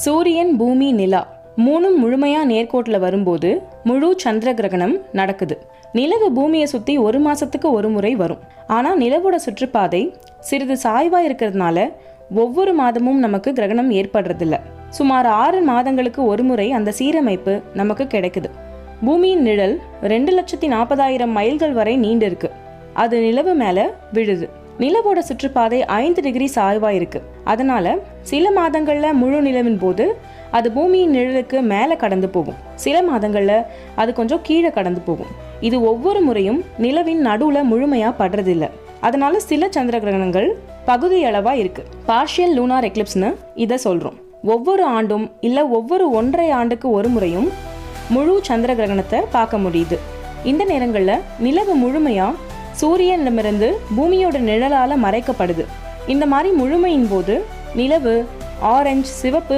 சூரியன், பூமி, நிலா மூணும் முழுமையா நேர்கோட்டில் வரும்போது முழு சந்திர கிரகணம் நடக்குது. நிலவு பூமியை சுற்றி 1 மாசத்துக்கு ஒரு முறை வரும். ஆனால் நிலவோட சுற்றுப்பாதை சிறிது சாய்வாக இருக்கிறதுனால ஒவ்வொரு மாதமும் நமக்கு கிரகணம் ஏற்படுறதில்ல. சுமார் 6 மாதங்களுக்கு ஒரு முறை அந்த சீரமைப்பு நமக்கு கிடைக்குது. பூமியின் நிழல் 2,40,000 மைல்கள் வரை நீண்டு இருக்கு. அது நிலவு மேலே விழுது. நிலவோட சுற்றுப்பாதை 5 டிகிரி சாய்வா இருக்கு. அதனால சில மாதங்கள்ல முழு நிலவின் போது அது பூமியின் நிழலுக்கு மேலே கடந்து போகும். சில மாதங்கள்ல அது கொஞ்சம் கீழே கடந்து போகும். இது ஒவ்வொரு முறையும் நிலவின் நடுவுல முழுமையா படுறதில்ல. அதனால சில சந்திர கிரகணங்கள் பகுதி அளவா இருக்கு. பார்ஷியல் லூனார் எக்லிப்ஸ்னு இதை சொல்றோம். ஒவ்வொரு ஆண்டும் இல்ல ஒவ்வொரு 1.5 ஆண்டுக்கு ஒரு முறையும் முழு சந்திர கிரகணத்தை பார்க்க முடியுது. இந்த நேரங்கள்ல நிலவு முழுமையா சூரியனிடமிருந்து பூமியோட நிழலால மறைக்கப்படுது. இந்த மாதிரி முழுமையின் போது நிலவு ஆரஞ்சு, சிவப்பு